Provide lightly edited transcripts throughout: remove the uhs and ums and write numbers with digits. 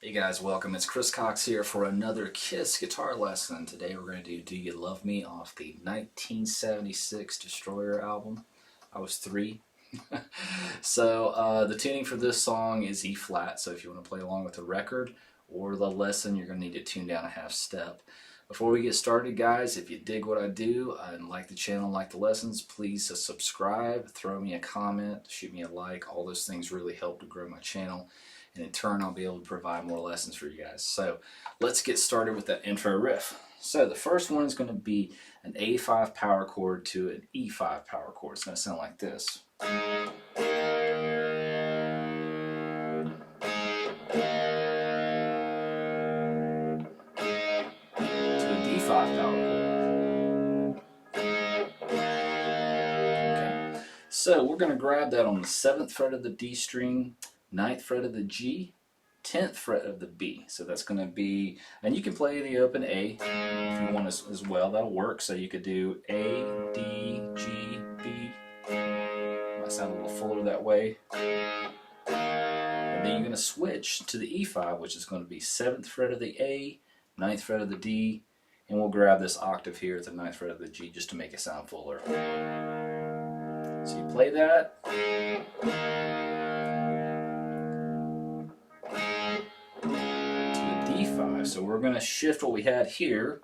Hey guys, welcome. It's Chris Cox here for another KISS guitar lesson. Today we're going to do Do You Love Me off the 1976 Destroyer album. I was 3. So the tuning for this song is E flat, so if you want to play along with the record or the lesson, you're going to need to tune down a half step. Before we get started, guys, if you dig what I do and like the channel, like the lessons, please subscribe, throw me a comment, shoot me a like. All those things really help to grow my channel. And in turn, I'll be able to provide more lessons for you guys. So let's get started with that intro riff. So the first one is going to be an A5 power chord to an E5 power chord. It's going to sound like this. To a D5 power chord. Okay. So we're going to grab that on the 7th fret of the D string, 9th fret of the G, 10th fret of the B. So that's going to be, and you can play the open A if you want as well. That'll work. So you could do A, D, G, B. Might sound a little fuller that way. And then you're going to switch to the E5, which is going to be 7th fret of the A, 9th fret of the D, and we'll grab this octave here at the 9th fret of the G just to make it sound fuller. So you play that. D5, so we're going to shift what we had here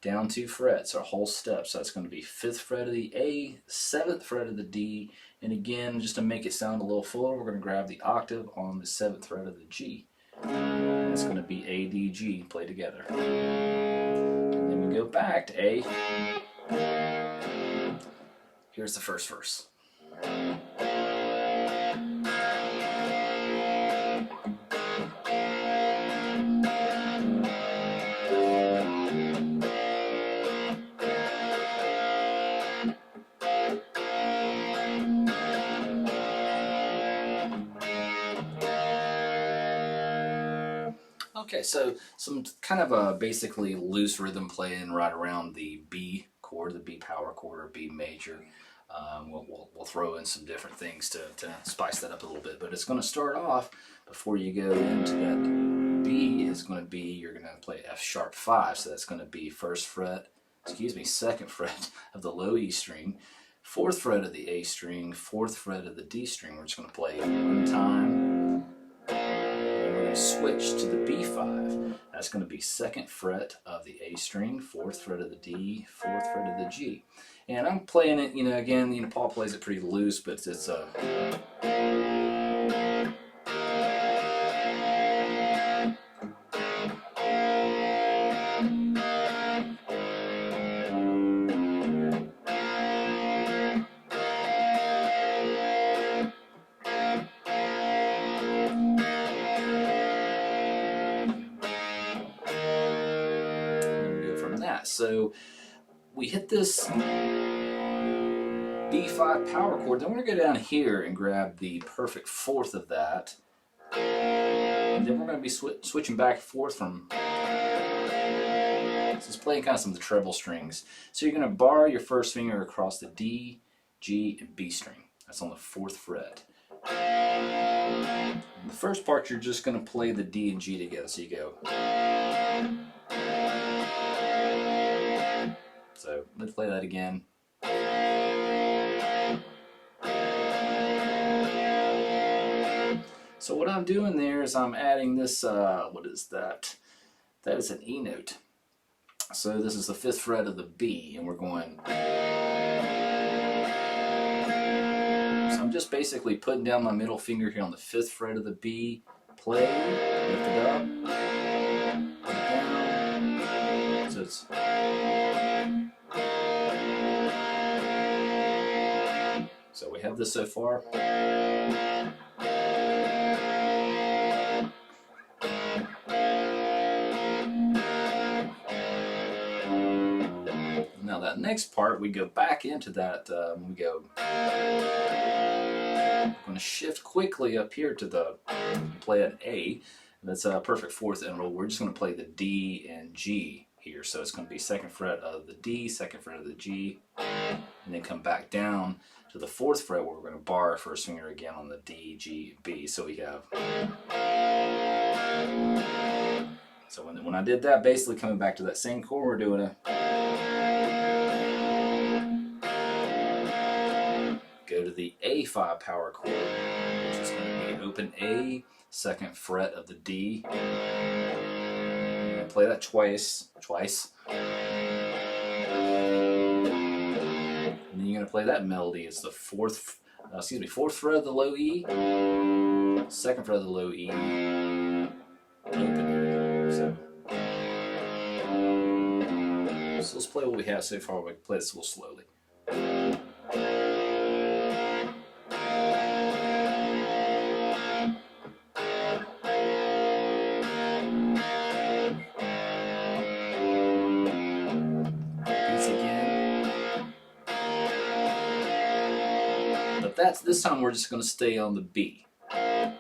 down 2 frets, our whole step. So that's going to be 5th fret of the A, 7th fret of the D, and again, just to make it sound a little fuller, we're going to grab the octave on the 7th fret of the G. And it's going to be A, D, G, play together. And then we go back to A. Here's the first verse. Okay, so some kind of a basically loose rhythm playing right around the B chord, the B power chord or B major. We'll throw in some different things to spice that up a little bit, but it's going to start off before you go into that B is going to be, you're going to play F sharp 5, so that's going to be 1st fret, 2nd fret of the low E string, 4th fret of the A string, 4th fret of the D string. We're just going to play one time. Switch to the B5. That's going to be 2nd fret of the A string, 4th fret of the D, 4th fret of the G. And I'm playing it, again, Paul plays it pretty loose, but it's a So we hit this B5 power chord, then we're going to go down here and grab the perfect 4th of that, and then we're going to be switching back and forth from, this is playing kind of some of the treble strings. So you're going to bar your first finger across the D, G, and B string. That's on the 4th fret. In the first part you're just going to play the D and G together, so you go. So let's play that again. So what I'm doing there is I'm adding this, what is that? That is an E note. So this is the 5th fret of the B, and we're going. So I'm just basically putting down my middle finger here on the 5th fret of the B, play, lift it up, put it down. So it's. So we have this so far. Now that next part, we go back into that, we go, I'm going to shift quickly up here to the, play an A, that's a perfect 4th interval. We're just going to play the D and G here, so it's going to be 2nd fret of the D, 2nd fret of the G, and then come back down to the 4th fret where we're going to bar our first finger again on the D, G, B. So we have So when I did that, basically coming back to that same chord, we're doing a go to the A5 power chord, which is going to be open A, 2nd fret of the D. I'm going to play that twice. And then you're going to play that melody as the 4th fret of the low E, 2nd fret of the low E, open E. So let's play what we have so far. We can play this a little slowly. This time we're just going to stay on the B. And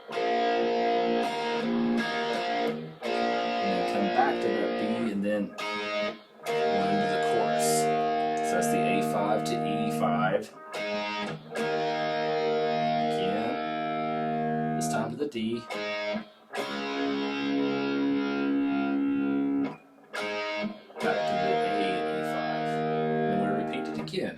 then come back to that B and then into the chorus. So that's the A5 to E5. Again. This time to the D. Back to the A and E5. And then we repeat it again.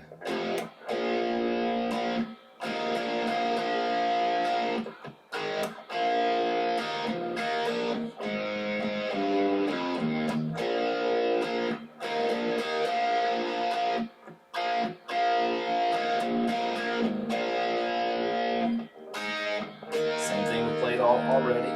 Already.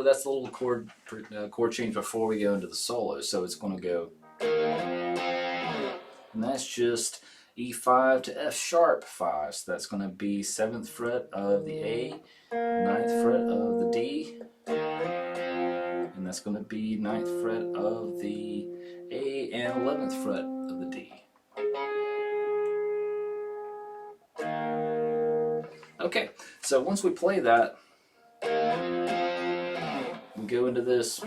That's the little chord change before we go into the solo. So it's going to go, and that's just E5 to F sharp 5. So that's going to be 7th fret of the A, 9th fret of the D. And that's going to be 9th fret of the A and 11th fret of the D. Okay, so once we play that, we go into this.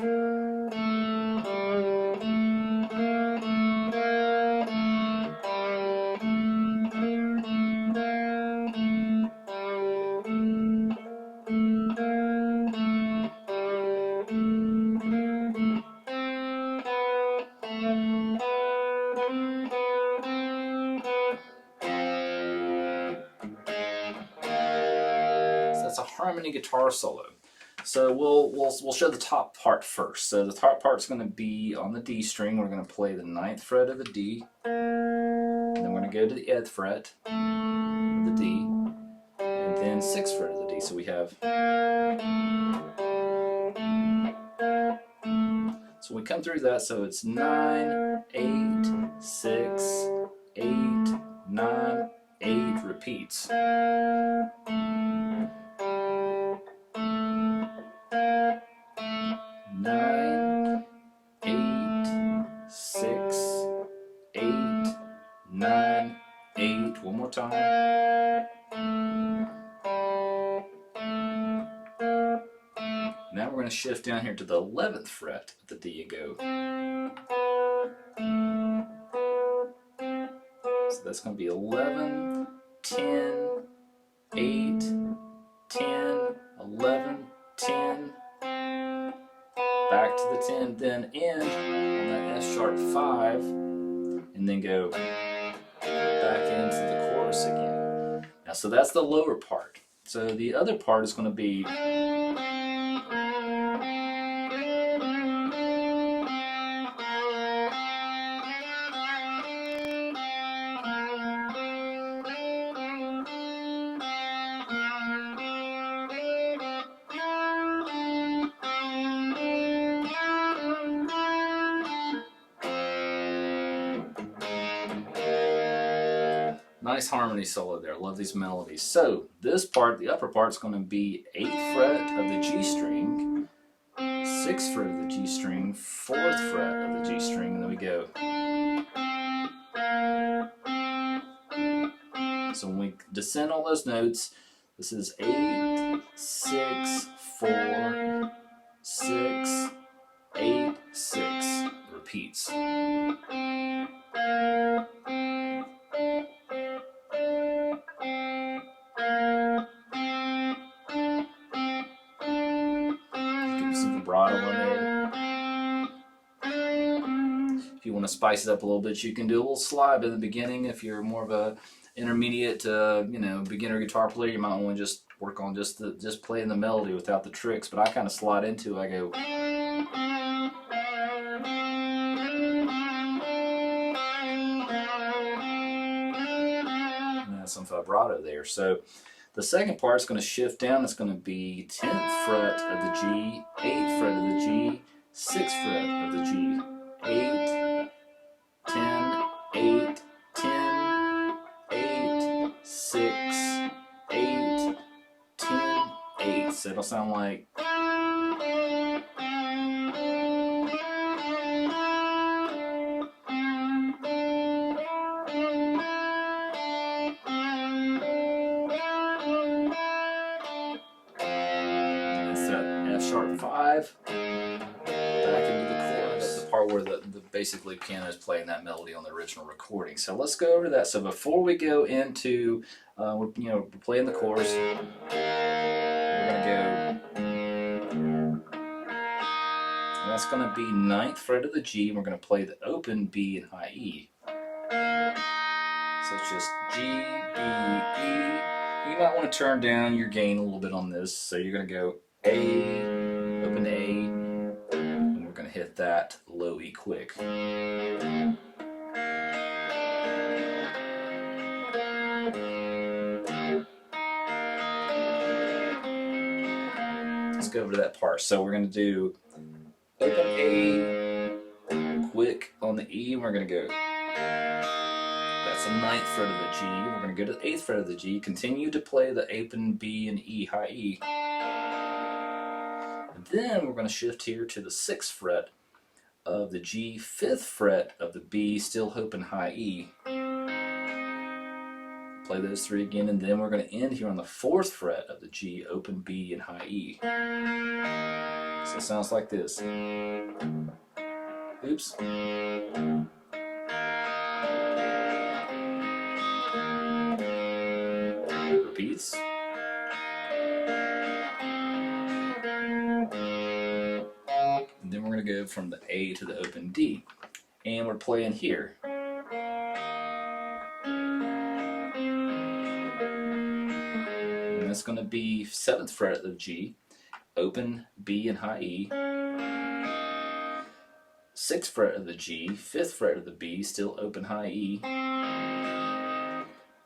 That's a harmony guitar solo. So we'll show the top part first. So the top part's going to be on the D string. We're going to play the 9th fret of the D, and then we're going to go to the 8th fret of the D, and then 6th fret of the D. So we have. So we come through that. So it's 9, 8, 6, 8, 9, 8 repeats. 9, 8, 6, 8, 9, 8. One more time. Now we're going to shift down here to the 11th fret of the D and go. So that's going to be 11, 10, 8, 10, 11, 10. Back to the 10, then end on that F sharp 5, and then go back into the chorus again. Now, so that's the lower part. So the other part is going to be. Nice harmony solo there. Love these melodies. So this part, the upper part, is going to be 8th fret of the G string, 6th fret of the G string, 4th fret of the G string, and then we go. So when we descend all those notes, this is 8, 6, 4, 6, 8, 6. repeats. Give some vibrato in there. If you want to spice it up a little bit, you can do a little slide in the beginning. If you're more of a intermediate, beginner guitar player, you might want to just work on just playing the melody without the tricks. But I kind of slide into it. I go. And some vibrato there. So the second part is going to shift down. It's going to be 10th fret of the G, 8th fret of the G, 6th fret of the G, 8, 10, 8, 10, 8, 6, 8, 10, 8. So it'll sound like. F-sharp 5, back into the chorus, the part where the basically piano is playing that melody on the original recording. So let's go over that. So before we go into, we're playing the chorus, we're going to go, and that's going to be 9th fret of the G, and we're going to play the open B and high E. So it's just G, B, E. You might want to turn down your gain a little bit on this, so you're going to go A, open A, and we're going to hit that low E quick. Let's go over to that part. So we're going to do open A, quick on the E, and we're going to go. That's the 9th fret of the G. We're going to go to the 8th fret of the G, continue to play the open B and E, high E. Then we're going to shift here to the 6th fret of the G, 5th fret of the B, still open high E. Play those three again, and then we're going to end here on the 4th fret of the G, open B and high E. So it sounds like this. Oops. Repeats. And then we're going to go from the A to the open D. And we're playing here. And that's going to be 7th fret of the G, open B and high E. 6th fret of the G, 5th fret of the B, still open high E.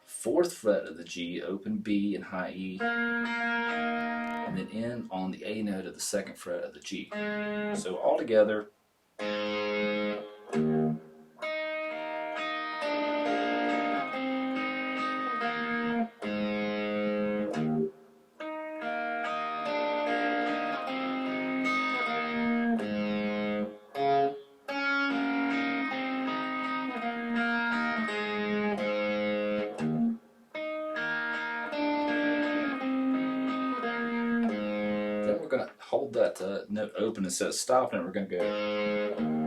4th fret of the G, open B and high E. And then end on the A note of the 2nd fret of the G. So all together. Then we're going to hold that note open instead of stopping it. We're going to go.